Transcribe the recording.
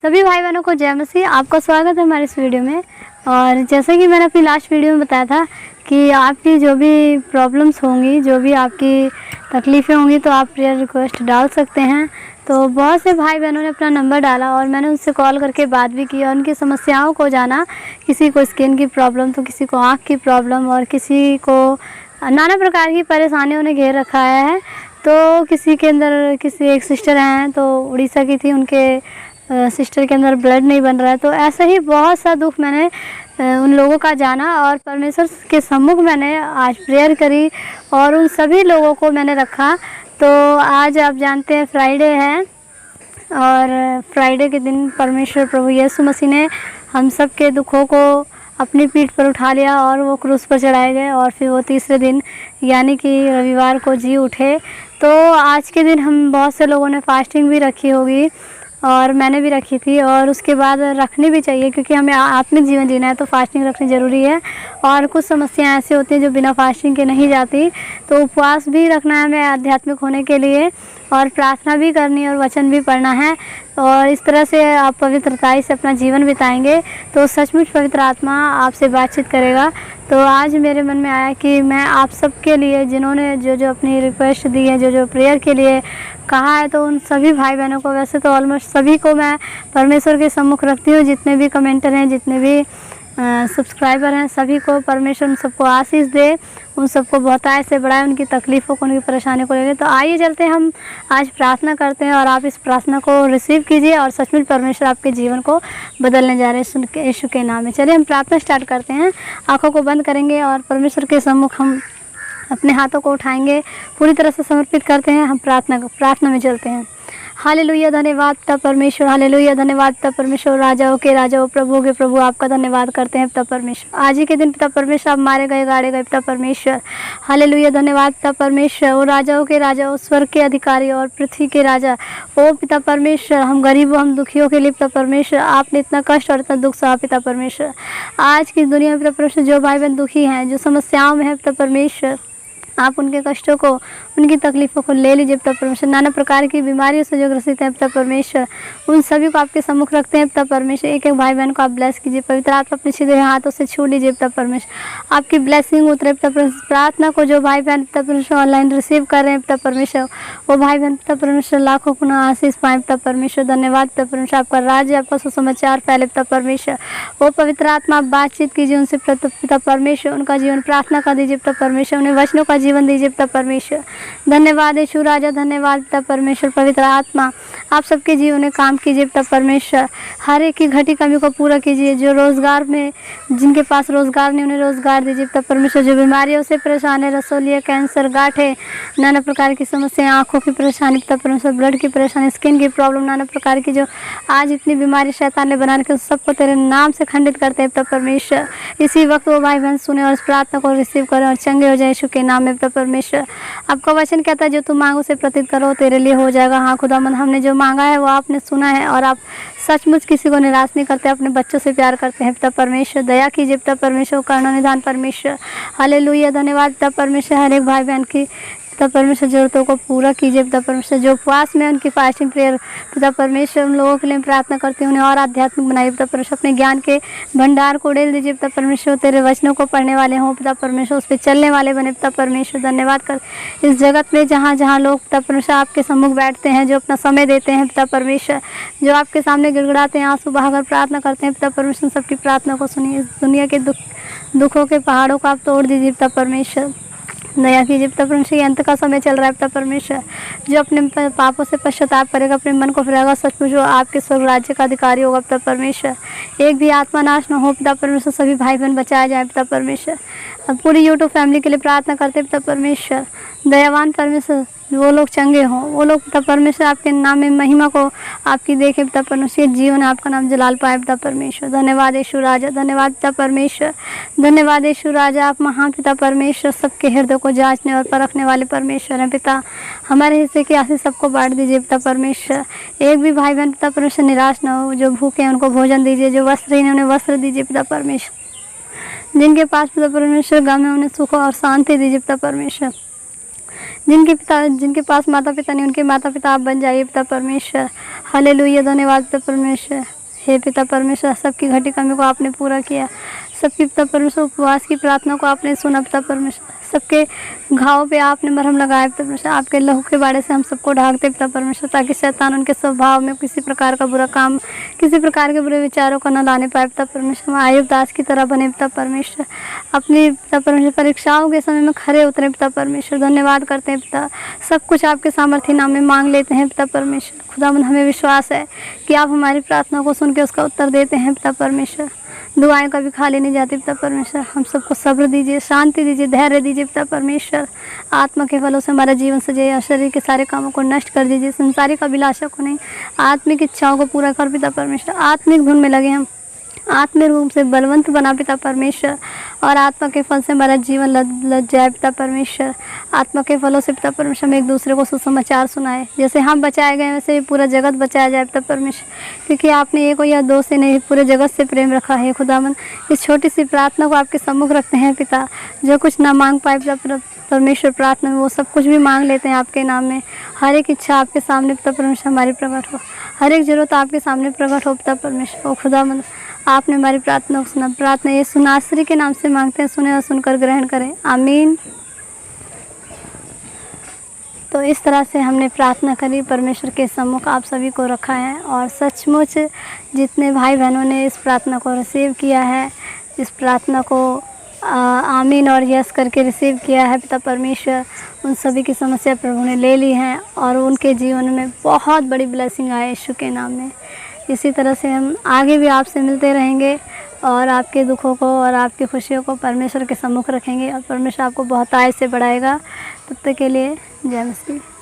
सभी भाई बहनों को जय मसीह। आपका स्वागत है हमारे इस वीडियो में। और जैसे कि मैंने अपनी लास्ट वीडियो में बताया था कि आपकी जो भी प्रॉब्लम्स होंगी, जो भी आपकी तकलीफ़ें होंगी, तो आप प्रेयर रिक्वेस्ट डाल सकते हैं। तो बहुत से भाई बहनों ने अपना नंबर डाला और मैंने उनसे कॉल करके बात भी की और उनकी समस्याओं को जाना। किसी को स्किन की प्रॉब्लम, तो किसी को आँख की प्रॉब्लम, और किसी को नाना प्रकार की परेशानियों ने घेर रखा है। तो किसी के अंदर, किसी एक सिस्टर हैं तो उड़ीसा की थी, उनके सिस्टर के अंदर ब्लड नहीं बन रहा है। तो ऐसा ही बहुत सा दुख मैंने उन लोगों का जाना और परमेश्वर के सम्मुख मैंने आज प्रेयर करी और उन सभी लोगों को मैंने रखा। तो आज आप जानते हैं फ्राइडे है और फ्राइडे के दिन परमेश्वर प्रभु यीशु मसीह ने हम सब के दुखों को अपनी पीठ पर उठा लिया और वो क्रूस पर चढ़ाए गए और फिर वो तीसरे दिन यानी कि रविवार को जी उठे। तो आज के दिन हम बहुत से लोगों ने फास्टिंग भी रखी होगी और मैंने भी रखी थी, और उसके बाद रखनी भी चाहिए क्योंकि हमें आत्मिक जीवन जीना है तो फास्टिंग रखनी ज़रूरी है। और कुछ समस्याएं ऐसी होती हैं जो बिना फास्टिंग के नहीं जाती, तो उपवास भी रखना है हमें आध्यात्मिक होने के लिए, और प्रार्थना भी करनी है और वचन भी पढ़ना है। और इस तरह से आप पवित्रताई से अपना जीवन बिताएंगे तो सचमुच पवित्र आत्मा आपसे बातचीत करेगा। तो आज मेरे मन में आया कि मैं आप सबके लिए, जिन्होंने जो जो अपनी रिक्वेस्ट दी है, जो जो प्रेयर के लिए कहा है, तो उन सभी भाई बहनों को, वैसे तो ऑलमोस्ट सभी को मैं परमेश्वर के सम्मुख रखती हूँ। जितने भी कमेंटर हैं, जितने भी सब्सक्राइबर हैं, सभी को परमेश्वर उन सबको आशीष दे, उन सबको बहुतायत से बढ़ाए, उनकी तकलीफ़ों को, उनकी परेशानी को लेकर। तो आइए चलते हैं, हम आज प्रार्थना करते हैं और आप इस प्रार्थना को रिसीव कीजिए और सचमुच परमेश्वर आपके जीवन को बदलने जा रहे हैं यीशु के नाम में। चलिए हम प्रार्थना स्टार्ट करते हैं। आंखों को बंद करेंगे और परमेश्वर के सम्मुख हम अपने हाथों को उठाएंगे, पूरी तरह से समर्पित करते हैं। हम प्रार्थना में चलते हैं। हालेलुया, धन्यवाद पिता परमेश्वर। हालेलुया, धन्यवाद पिता परमेश्वर। राजाओं के राजाओं, प्रभु के प्रभु, आपका धन्यवाद करते हैं पिता परमेश्वर। आज ही के दिन पिता परमेश्वर आप मारे गए, गाड़े गए पिता परमेश्वर। हालेलुया, धन्यवाद पिता परमेश्वर। ओ राजाओं के राजा, ओ स्वर्ग के अधिकारी और पृथ्वी के राजा, ओ पिता परमेश्वर, हम गरीबों, हम दुखियों के लिए पिता परमेश्वर आपने इतना कष्ट और इतना दुख सहा पिता परमेश्वर। आज की दुनिया में पिता परमेश्वर जो भाई बहन दुखी हैं, जो समस्याओं में है पिता परमेश्वर, आप उनके कष्टों को, उनकी तकलीफ़ों को ले लीजिए पिता परमेश्वर। नाना प्रकार की बीमारियों से जो ग्रसित हैं पिता परमेश्वर, उन सभी को आपके सम्मुख रखते हैं पिता परमेश्वर। एक एक भाई बहन को आप ब्लेस कीजिए, पवित्र आत्मा अपने सीधे हाथों से छू लीजिए पिता परमेश्वर। आपकी ब्लेसिंग उतरे पिता परमेश्वर। प्रार्थना को जो भाई बहन पिता परमेश्वर ऑनलाइन रिसीव कर रहे हैं पिता परमेश्वर, वो भाई बहन पिता परमेश्वर लाखों गुना आशीष पाएँ पिता परमेश्वर। धन्यवाद पिता परमेश्वर। आपका राज्य, आपका सुसमाचार फैले पिता परमेश्वर। वो पवित्र आत्मा आप बातचीत कीजिए उनसे पिता परमेश्वर। उनका जीवन प्रार्थना का दीजिए पिता परमेश्वर। उन्हें वचनों का जीवन दीजिए पिता परमेश्वर। धन्यवाद यीशु राजा, धन्यवाद पिता परमेश्वर। पवित्र आत्मा आप सबके जीवन में काम कीजिए पिता परमेश्वर। हर एक की घटी कमी को पूरा कीजिए। जो रोजगार में, जिनके पास रोजगार नहीं, उन्हें रोजगार दीजिए पिता परमेश्वर। जो बीमारियों से परेशान है, रसोलिया, कैंसर, गांठें, नाना प्रकार की समस्याएं, आंखों की परेशानी पिता परमेश्वर, ब्लड की परेशानी, स्किन की प्रॉब्लम, नाना प्रकार की जो आज इतनी बीमारी शैतान ने बना रखी, सबको तेरे नाम से खंडित करते हैं पिता परमेश्वर। इसी वक्त वो भाई बहन सुने और इस प्रार्थना को रिसीव करें और चंगे हो जाए यीशु के नाम में पिता परमेश्वर। आपका वचन कहता है जो तुम मांगो से प्रतीत करो तेरे लिए हो जाएगा। हाँ खुदावंद, हमने जो मांगा है वो आपने सुना है और आप सचमुच किसी को निराश नहीं करते, अपने बच्चों से प्यार करते हैं पिता परमेश्वर। दया कीजिए पिता परमेश्वर, करुणा निधान परमेश्वर। हालेलुया, धन्यवाद पिता परमेश्वर। हर एक भाई बहन की पिता परमेश्वर ज़रूरतों को पूरा कीजिए पिता परमेश्वर। जो उपवास में उनकी फास्टिंग प्रेयर पिता परमेश्वर, उन लोगों के लिए प्रार्थना करती हूँ, उन्हें और आध्यात्मिक बनाइए पिता परमेश्वर। अपने ज्ञान के भंडार को उड़ेल दीजिए पिता परमेश्वर। तेरे वचनों को पढ़ने वाले हों पिता परमेश्वर, उस पर चलने वाले बने पिता परमेश्वर। धन्यवाद कर इस जगत में जहाँ जहाँ लोग पिता परमेश्वर आपके सम्मुख बैठते हैं, जो अपना समय देते हैं पिता परमेश्वर, जो आपके सामने गिड़गिड़ाते हैं, आंसू बहाकर प्रार्थना करते हैं पिता परमेश्वर, सबकी प्रार्थना को सुनिए। इस दुनिया के दुखों के पहाड़ों को आप तोड़ दीजिए पिता परमेश्वर। दया कीजिए पिता परमेश्वर। ये अंत का समय चल रहा है पिता परमेश्वर। जो अपने पापों से पश्चाताप करेगा, अपने मन को फिराएगा, सचमुच वो आपके स्वर्ग राज्य का अधिकारी होगा पिता परमेश्वर। एक भी आत्मा नाश न हो पिता परमेश्वर। सभी भाई बहन बचाए जाए पिता परमेश्वर। अब पूरी यूट्यूब फैमिली के लिए प्रार्थना करते पिता परमेश्वर। दयावान परमेश्वर, वो लोग चंगे हों, वो लोग पिता परमेश्वर आपके नाम में महिमा को आपकी देखे पिता परमेश्वर। जीवन आपका नाम जलाल पाए पिता परमेश्वर। धन्यवाद यीशु राजा, धन्यवाद पिता परमेश्वर। धन्यवाद यीशु राजा, आप महान पिता परमेश्वर, सबके हृदय को जांचने और परखने वाले परमेश्वर हैं पिता। हमारे हिस्से की आशीष सबको बांट दीजिए पिता परमेश्वर। एक भी भाई बहन पिता परमेश्वर निराश न हो। जो भूखे हैं उनको भोजन दीजिए, जो वस्त्रहीन हैं उन्हें वस्त्र दीजिए पिता परमेश्वर। जिनके पास पिता परमेश्वर गम है उन्हें सुख और शांति दीजिए पिता परमेश्वर। जिनके पास माता पिता नहीं, उनके माता पिता आप बन जाइए पिता परमेश्वर। हालेलुया, धन्यवाद पिता परमेश्वर। हे पिता परमेश्वर, सबकी घटी कमी को आपने पूरा किया, सबकी पिता परमेश्वर उपवास की प्रार्थना को आपने सुना पिता परमेश्वर, सबके घावों पे आपने मरहम लगाया पिता परमेश्वर। आपके लहू के बाड़े से हम सबको ढांकते पिता परमेश्वर, ताकि शैतान उनके स्वभाव में किसी प्रकार का बुरा काम, किसी प्रकार के बुरे विचारों को न लाने पाए पिता परमेश्वर। आयुब दास की तरह बने पिता परमेश्वर, अपनी पिता परमेश्वर परीक्षाओं के समय में खरे उतरे पिता परमेश्वर। धन्यवाद करते हैं पिता, सब कुछ आपके सामर्थ्य नाम में मांग लेते हैं पिता परमेश्वर। खुदावंद, हमें विश्वास है कि आप हमारी प्रार्थना को सुन के उसका उत्तर देते हैं पिता परमेश्वर। दुआएं कभी खाली नहीं जाती पिता परमेश्वर। हम सबको सब्र दीजिए, शांति दीजिए, धैर्य दीजिए पिता परमेश्वर। आत्मा के फलों से हमारा जीवन सजाइए और शरीर के सारे कामों को नष्ट कर दीजिए, संसारिक अभिलाषा को नहीं, आत्मिक इच्छाओं को पूरा कर पिता परमेश्वर। आत्मिक धुन में लगे हम, आत्मिक रूप से बलवंत बना पिता परमेश्वर, और आत्मा के फल से हमारा जीवन लद जाए पिता परमेश्वर। आत्मा के फलों से पिता परमेश्वर हम एक दूसरे को सुसमाचार सुनाए, जैसे हम बचाए गए वैसे पूरा जगत बचाया जाए पिता परमेश्वर, क्योंकि आपने एक या दो से नहीं पूरे जगत से प्रेम रखा है। खुदावन, इस छोटी सी प्रार्थना को आपके सम्मुख रखते हैं पिता। जो कुछ ना मांग पाए पिता परमेश्वर प्रार्थना में, वो सब कुछ भी मांग लेते हैं आपके नाम में। हर एक इच्छा आपके सामने पिता परमेश्वर हमारी प्रकट हो, हर एक जरूरत आपके सामने प्रकट हो पिता परमेश्वर। ओ खुदावन, आपने हमारी प्रार्थना को सुना। प्रार्थना यीशु नासरी के नाम से मांगते हैं, सुने और सुनकर ग्रहण करें, आमीन। तो इस तरह से हमने प्रार्थना करी, परमेश्वर के सम्मुख आप सभी को रखा है, और सचमुच जितने भाई बहनों ने इस प्रार्थना को रिसीव किया है, इस प्रार्थना को आमीन और यस करके रिसीव किया है पिता परमेश्वर, उन सभी की समस्या प्रभु ने ले ली है, और उनके जीवन में बहुत बड़ी ब्लेसिंग आए यीशु के नाम में। इसी तरह से हम आगे भी आपसे मिलते रहेंगे, और आपके दुखों को और आपकी खुशियों को परमेश्वर के सम्मुख रखेंगे, और परमेश्वर आपको बहुत आय से बढ़ाएगा। तब तक के लिए जय मसीह।